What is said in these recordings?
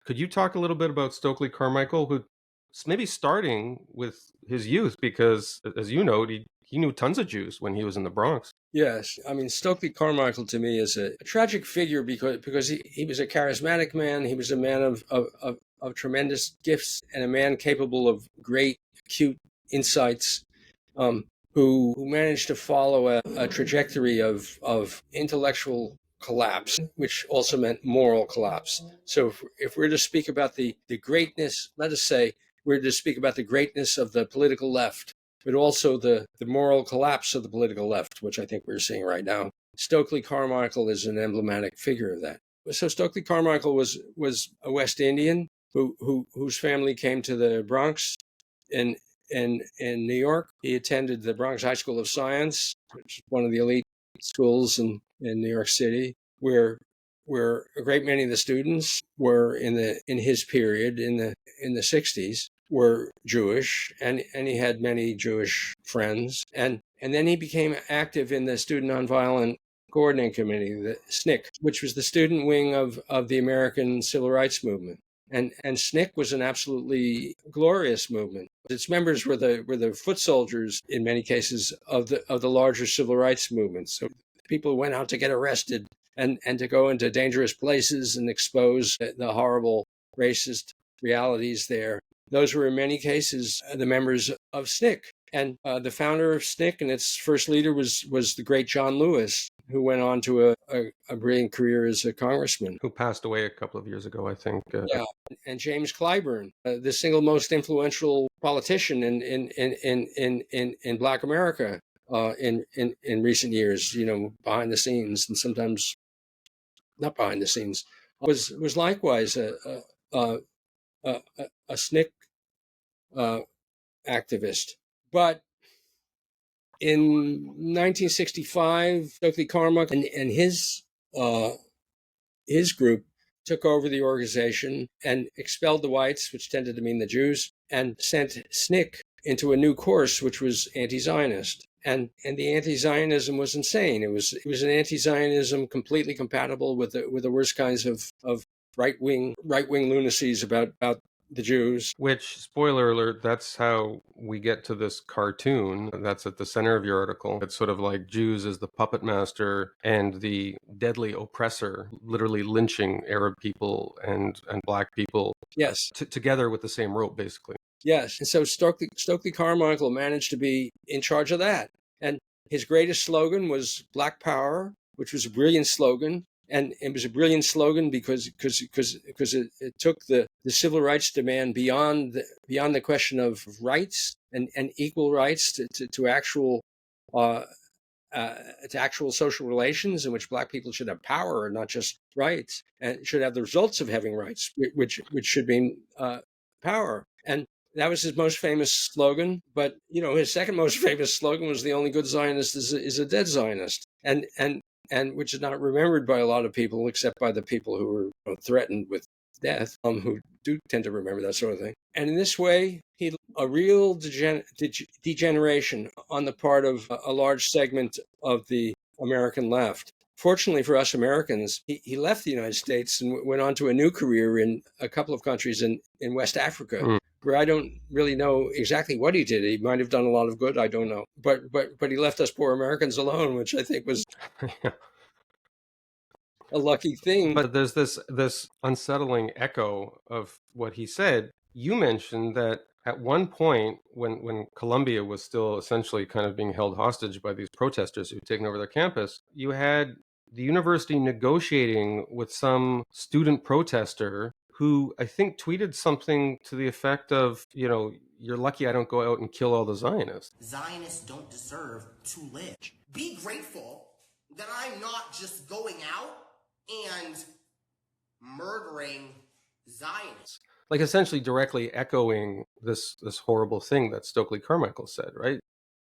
Could you talk a little bit about Stokely Carmichael, who maybe starting with his youth, because as you know, he knew tons of Jews when he was in the Bronx. Yes, I mean Stokely Carmichael to me is a tragic figure because he was a charismatic man. He was a man of tremendous gifts and a man capable of great acute insights, who managed to follow a trajectory of intellectual collapse, which also meant moral collapse. So if we're to speak about the greatness, let us say we're to speak about the greatness of the political left, but also the moral collapse of the political left, which I think we're seeing right now. Stokely Carmichael is an emblematic figure of that. So Stokely Carmichael was a West Indian whose family came to the Bronx in New York. He attended the Bronx High School of Science, which is one of the elite schools in New York City, where a great many of the students were in his period in the 60s were Jewish, and he had many Jewish friends, and then he became active in the Student Nonviolent Coordinating Committee, the SNCC, which was the student wing of the American Civil Rights Movement. And SNCC was an absolutely glorious movement. Its members were the foot soldiers in many cases of the larger civil rights movement. So people who went out to get arrested and to go into dangerous places and expose the horrible racist realities there. Those were in many cases the members of SNCC. And the founder of SNCC and its first leader was the great John Lewis, who went on to a brilliant career as a congressman. Who passed away a couple of years ago, I think. Yeah, and James Clyburn, the single most influential politician in Black America in recent years, behind the scenes and sometimes not behind the scenes, was likewise a SNCC activist. But in 1965, Stokely Carmichael and his group took over the organization and expelled the whites, which tended to mean the Jews, and sent SNCC into a new course, which was anti-Zionist. And the anti-Zionism was insane. It was an anti-Zionism completely compatible with the worst kinds of right-wing lunacies about the Jews. Which, spoiler alert, that's how we get to this cartoon that's at the center of your article. It's sort of like Jews as the puppet master and the deadly oppressor, literally lynching Arab people and Black people. Yes. Together with the same rope, basically. Yes. And so Stokely Carmichael managed to be in charge of that. And his greatest slogan was Black Power, which was a brilliant slogan. And it was a brilliant slogan because it took the civil rights demand beyond the question of rights and equal rights to actual social relations in which Black people should have power and not just rights, and should have the results of having rights, which should mean power. And that was his most famous slogan. But his second most famous slogan was, "The only good Zionist is a dead Zionist," and which is not remembered by a lot of people, except by the people who were threatened with death, who do tend to remember that sort of thing. And in this way, a real degeneration on the part of a large segment of the American left. Fortunately for us Americans, he left the United States and went on to a new career in a couple of countries in West Africa, where I don't really know exactly what he did. He might have done a lot of good, I don't know. But he left us poor Americans alone, which I think was a lucky thing. But there's this unsettling echo of what he said. You mentioned that at one point, when Columbia was still essentially kind of being held hostage by these protesters who'd taken over their campus, you had the university negotiating with some student protester who I think tweeted something to the effect of, "You're lucky I don't go out and kill all the Zionists." Zionists don't deserve to live. Be grateful that I'm not just going out and murdering Zionists. Like essentially directly echoing this horrible thing that Stokely Carmichael said, right?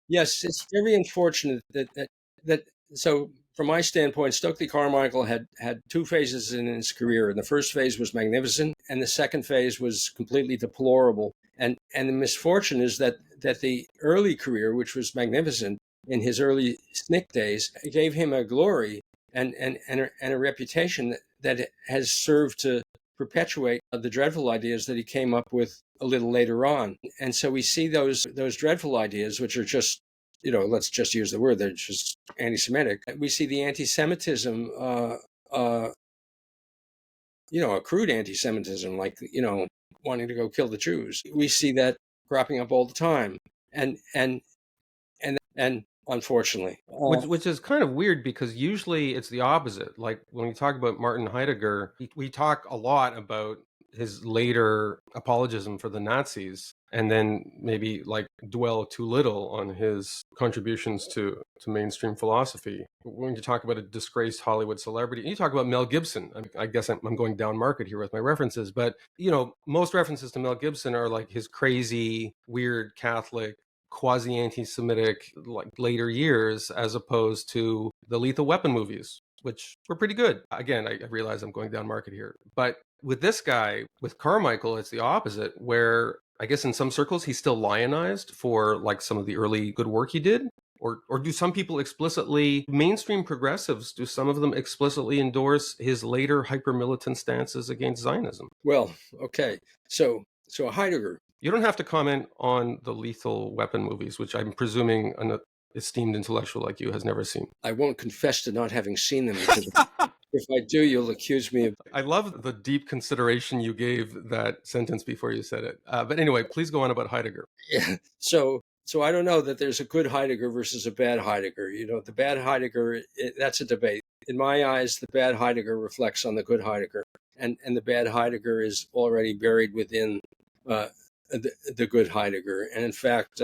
Yes, it's very unfortunate that so from my standpoint, Stokely Carmichael had two phases in his career. And the first phase was magnificent, and the second phase was completely deplorable. And the misfortune is that the early career, which was magnificent in his early SNCC days, gave him a glory and a reputation that has served to perpetuate the dreadful ideas that he came up with a little later on. And so we see those dreadful ideas, which are just, let's just use the word, they're just anti-Semitic. We see the anti-Semitism, a crude anti-Semitism, like, wanting to go kill the Jews. We see that cropping up all the time. And unfortunately. Which is kind of weird, because usually it's the opposite. Like when we talk about Martin Heidegger, we talk a lot about his later apologism for the Nazis, and then maybe like dwell too little on his contributions to mainstream philosophy. When you talk about a disgraced Hollywood celebrity, you talk about Mel Gibson. I guess I'm going down market here with my references, but most references to Mel Gibson are like his crazy, weird Catholic, quasi-anti-Semitic, like later years, as opposed to the Lethal Weapon movies, which were pretty good. Again, I realize I'm going down market here, but with this guy, with Carmichael, it's the opposite, where I guess in some circles he's still lionized for like some of the early good work he did. Or do some people explicitly, mainstream progressives, do some of them explicitly endorse his later hyper-militant stances against Zionism? Well, okay. So Heidegger. You don't have to comment on the Lethal Weapon movies, which I'm presuming an esteemed intellectual like you has never seen. I won't confess to not having seen them, because if I do, you'll accuse me of... I love the deep consideration you gave that sentence before you said it. But anyway, please go on about Heidegger. Yeah. So I don't know that there's a good Heidegger versus a bad Heidegger. The bad Heidegger, that's a debate. In my eyes, the bad Heidegger reflects on the good Heidegger, and the bad Heidegger is already buried within the good Heidegger. And in fact,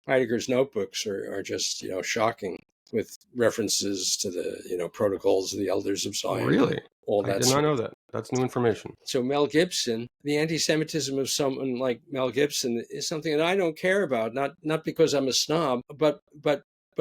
Heidegger's notebooks are just, shocking, with references to the, protocols of the elders of Zion. Really? All that. I did not know that. That's new information. So Mel Gibson, the anti-Semitism of someone like Mel Gibson is something that I don't care about, not because I'm a snob, but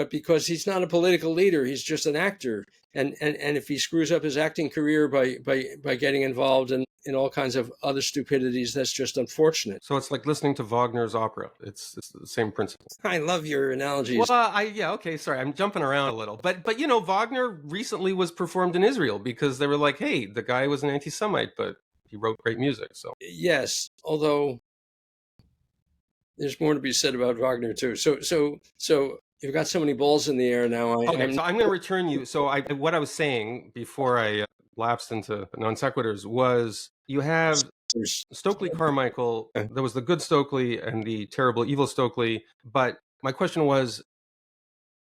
because he's not a political leader. He's just an actor. And if he screws up his acting career by getting involved in all kinds of other stupidities, that's just unfortunate. So it's like listening to Wagner's opera. It's the same principle. I love your analogies. Well, okay, sorry, I'm jumping around a little. But Wagner recently was performed in Israel because they were like, hey, the guy was an anti-Semite, but he wrote great music. So yes, although there's more to be said about Wagner too. So you've got so many balls in the air now. So I'm going to return you. So what I was saying before I lapsed into non sequiturs was, you have Stokely Carmichael. There was the good Stokely and the terrible evil Stokely. But my question was,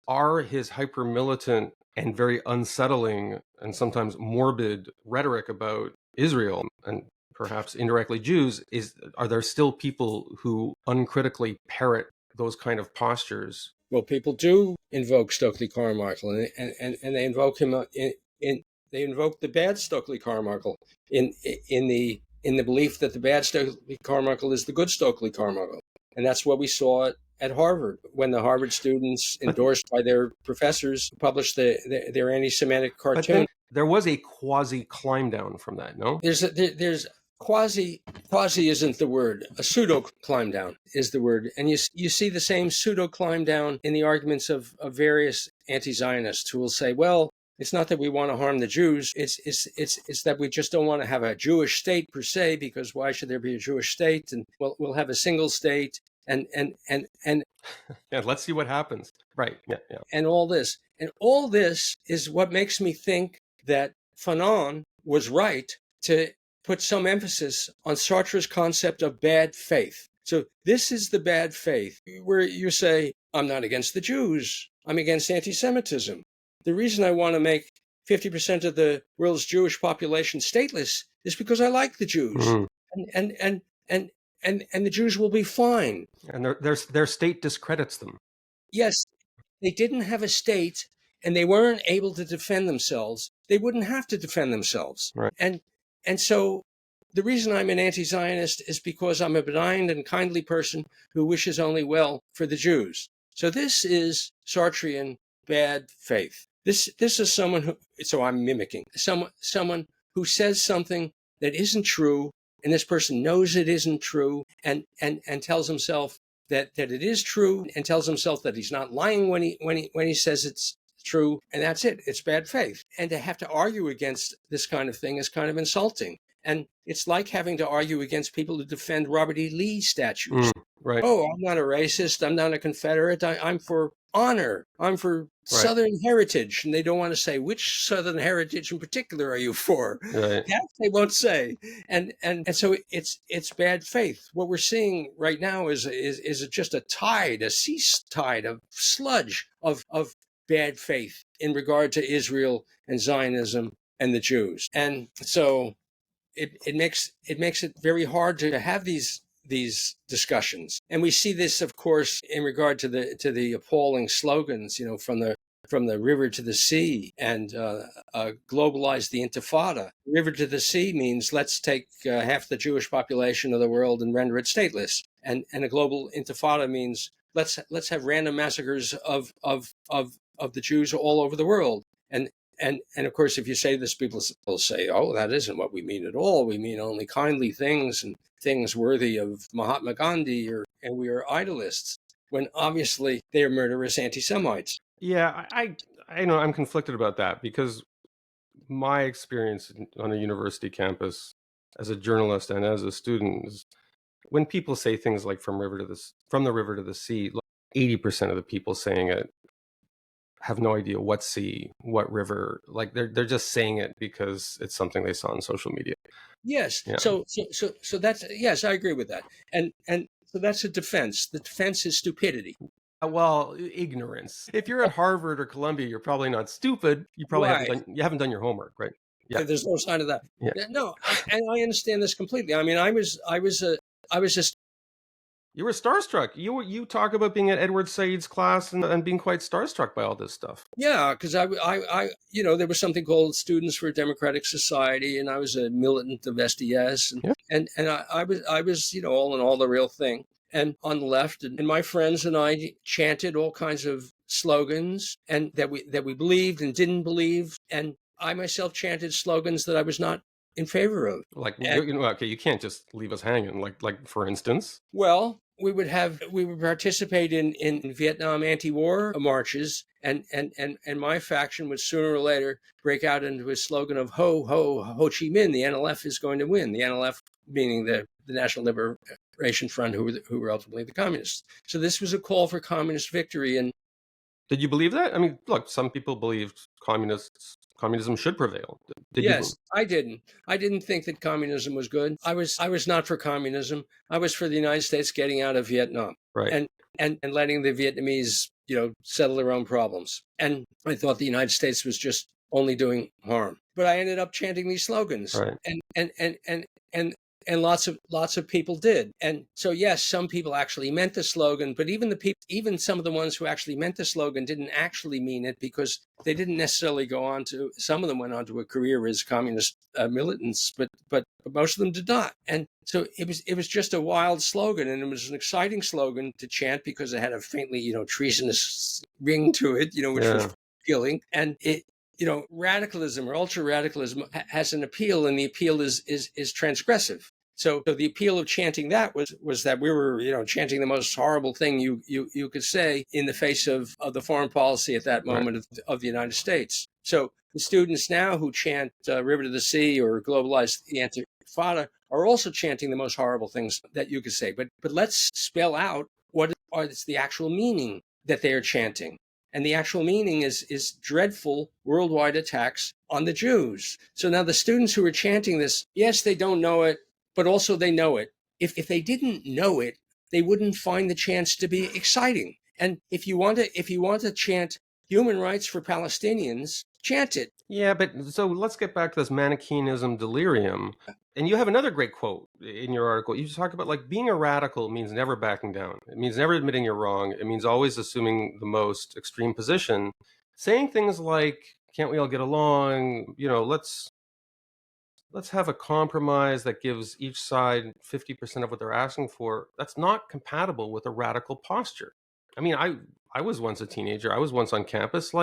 are his hyper-militant and very unsettling and sometimes morbid rhetoric about Israel and perhaps indirectly Jews, are there still people who uncritically parrot those kind of postures? Well, people do invoke Stokely Carmichael, and they invoke him they invoke the bad Stokely Carmichael in the belief that the bad Stokely Carmichael is the good Stokely Carmichael, and that's what we saw at Harvard when the Harvard students, endorsed by their professors, published their anti-Semitic cartoon. There was a quasi climb down from that, no? There's quasi isn't the word. A pseudo climb down is the word. And you see the same pseudo climb down in the arguments of various anti-Zionists who will say, well, it's not that we want to harm the Jews. It's that we just don't want to have a Jewish state per se, because why should there be a Jewish state? And we'll have a single state and yeah, let's see what happens. Right. Yeah. And all this is what makes me think that Fanon was right to put some emphasis on Sartre's concept of bad faith. So this is the bad faith, where you say, I'm not against the Jews, I'm against anti-Semitism. The reason I want to make 50% of the world's Jewish population stateless is because I like the Jews. Mm. And the Jews will be fine. And their state discredits them. Yes, they didn't have a state and they weren't able to defend themselves. They wouldn't have to defend themselves. Right. And so the reason I'm an anti-Zionist is because I'm a benign and kindly person who wishes only well for the Jews. So this is Sartrean bad faith. This is someone who, so I'm mimicking, someone who says something that isn't true, and this person knows it isn't true, and tells himself that it is true, and tells himself that he's not lying when he says it's true, and that's it. It's bad faith. And to have to argue against this kind of thing is kind of insulting. And it's like having to argue against people who defend Robert E. Lee statues. Right. Oh, I'm not a racist. I'm not a Confederate. I'm for honor. I'm for Right. Southern heritage. And they don't want to say which Southern heritage in particular are you for. Right. That they won't say. And so it's bad faith. What we're seeing right now is just a tide, a sea tide of sludge of bad faith in regard to Israel and Zionism and the Jews. And so it makes it very hard to have these discussions. And we see this, of course, in regard to the appalling slogans, from the river to the sea, and globalize the intifada. River to the sea means let's take half the Jewish population of the world and render it stateless. And a global intifada means let's have random massacres of the Jews all over the world. And of course, if you say this, people will say, "Oh, that isn't what we mean at all. We mean only kindly things and things worthy of Mahatma Gandhi, and we are idealists." When obviously they are murderous anti-Semites. Yeah, I know I'm conflicted about that, because my experience on a university campus as a journalist and as a student is when people say things like from the river to the sea, like 80% of the people saying it have no idea what sea, what river. Like they're just saying it because it's something they saw on social media. Yes. Yeah. So that's, yes, I agree with that. And so that's a defense. The defense is stupidity. Well, ignorance. If you're at Harvard or Columbia, you're probably not stupid. You probably Right. haven't done your homework, right? Yeah. There's no sign of that. Yeah. No, and I understand this completely. I mean, I was just. You were starstruck. You talk about being at Edward Said's class and being quite starstruck by all this stuff. Yeah, because I there was something called Students for a Democratic Society, and I was a militant of SDS, Yeah. and I was all in all the real thing. And on the left, and my friends and I chanted all kinds of slogans, and that we believed and didn't believe, and I myself chanted slogans that I was not in favor of. Like, And, okay, you can't just leave us hanging. Like for instance. well, we would participate in Vietnam anti-war marches, and my faction would sooner or later break out into a slogan of Ho Ho Ho Chi Minh, the NLF is going to win. The NLF meaning the National Liberation Front, who were ultimately the communists. So this was a call for communist victory. And did you believe that? I mean, look, some people believed communism should prevail. Yes, I didn't. I didn't think that communism was good. I was not for communism. I was for the United States getting out of Vietnam, right, and letting the Vietnamese, settle their own problems. And I thought the United States was just only doing harm. But I ended up chanting these slogans, right. and lots of people did. And so, yes, some people actually meant the slogan, but even some of the ones who actually meant the slogan didn't actually mean it, because they didn't necessarily go on to. Some of them went on to a career as communist militants, but most of them did not. And so it was just a wild slogan, and it was an exciting slogan to chant because it had a faintly treasonous ring to it, which was appealing. And it. Radicalism or ultra radicalism has an appeal, and the appeal is transgressive. So the appeal of chanting that was that we were, chanting the most horrible thing you could say in the face of the foreign policy at that moment of the United States. So the students now who chant River to the Sea or globalize the Intifada are also chanting the most horrible things that you could say. But let's spell out what is the actual meaning that they are chanting. And the actual meaning is dreadful worldwide attacks on the Jews. So now the students who are chanting this, yes, they don't know it, but also they know it. If they didn't know it, they wouldn't find the chants to be exciting. And if you want to chant human rights for Palestinians, chant it. Yeah, but so let's get back to this Manichaeism delirium. And you have another great quote in your article. You talk about being a radical means never backing down. It means never admitting you're wrong. It means always assuming the most extreme position. Saying things like, can't we all get along? Let's have a compromise that gives each side 50% of what they're asking for. That's not compatible with a radical posture. I mean, I was once a teenager. I was once on campus.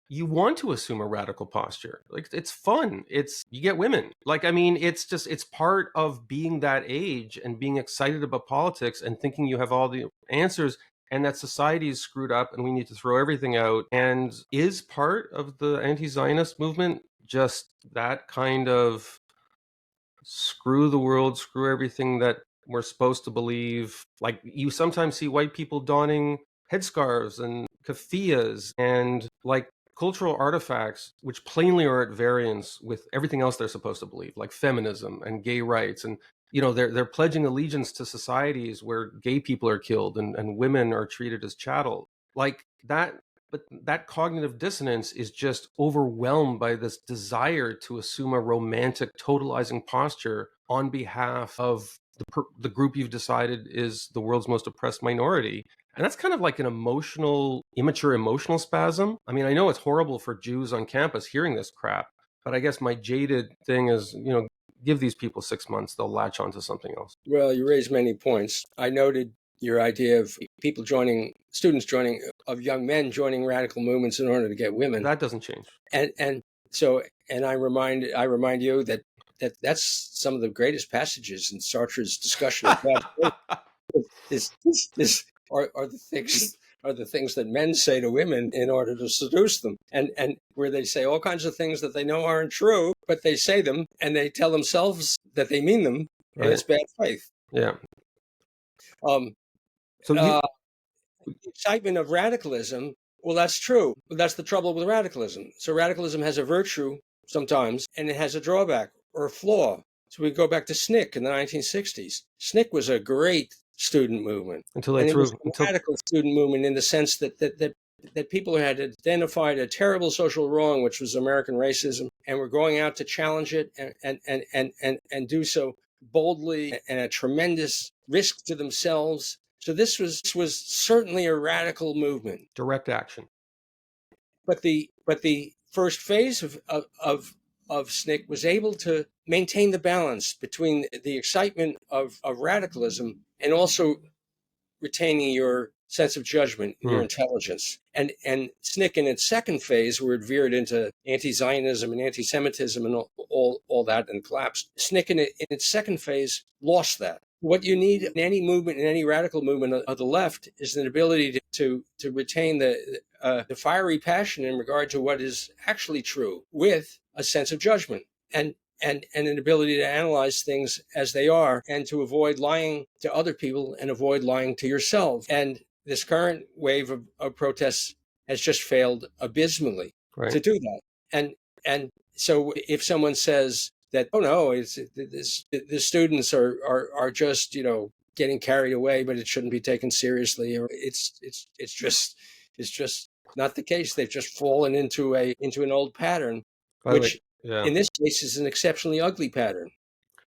You want to assume a radical posture. It's fun. You get women. It's part of being that age and being excited about politics and thinking you have all the answers, and that society is screwed up and we need to throw everything out. And is part of the anti-Zionist movement just that kind of screw the world, screw everything that we're supposed to believe. Like, you sometimes see white people donning headscarves and keffiyehs and like cultural artifacts which plainly are at variance with everything else they're supposed to believe, like feminism and gay rights. And they're pledging allegiance to societies where gay people are killed and women are treated as chattel, like that. But that cognitive dissonance is just overwhelmed by this desire to assume a romantic totalizing posture on behalf of the group you've decided is the world's most oppressed minority. And that's kind of like an immature emotional spasm. I mean, I know it's horrible for Jews on campus hearing this crap, but I guess my jaded thing is, give these people 6 months, they'll latch onto something else. Well, you raised many points. I noted your idea of students joining, of young men joining radical movements in order to get women. That doesn't change. And I remind you that that's some of the greatest passages in Sartre's discussion of that. Are the things that men say to women in order to seduce them, and where they say all kinds of things that they know aren't true, but they say them and they tell themselves that they mean them, right. And it's bad faith. Yeah. The excitement of radicalism, well, that's true. But that's the trouble with radicalism. So radicalism has a virtue sometimes, and it has a drawback or a flaw. So we go back to SNCC in the 1960s. SNCC was a great student movement. It was a radical student movement in the sense that people had identified a terrible social wrong, which was American racism, and were going out to challenge it and do so boldly and at tremendous risk to themselves. So this was certainly a radical movement. Direct action. But the first phase of SNCC was able to maintain the balance between the excitement of radicalism and also retaining your sense of judgment, your intelligence. And SNCC in its second phase, where it veered into anti-Zionism and anti-Semitism and all that and collapsed, SNCC in its second phase lost that. What you need in any movement, in any radical movement of the left, is an ability to retain the fiery passion in regard to what is actually true, with a sense of judgment and an ability to analyze things as they are, and to avoid lying to other people and avoid lying to yourself. And this current wave of protests has just failed abysmally to do that. And so if someone says that, oh no, the students are just getting carried away, but it shouldn't be taken seriously, or it's just not the case. They've just fallen into an old pattern, which in this case is an exceptionally ugly pattern.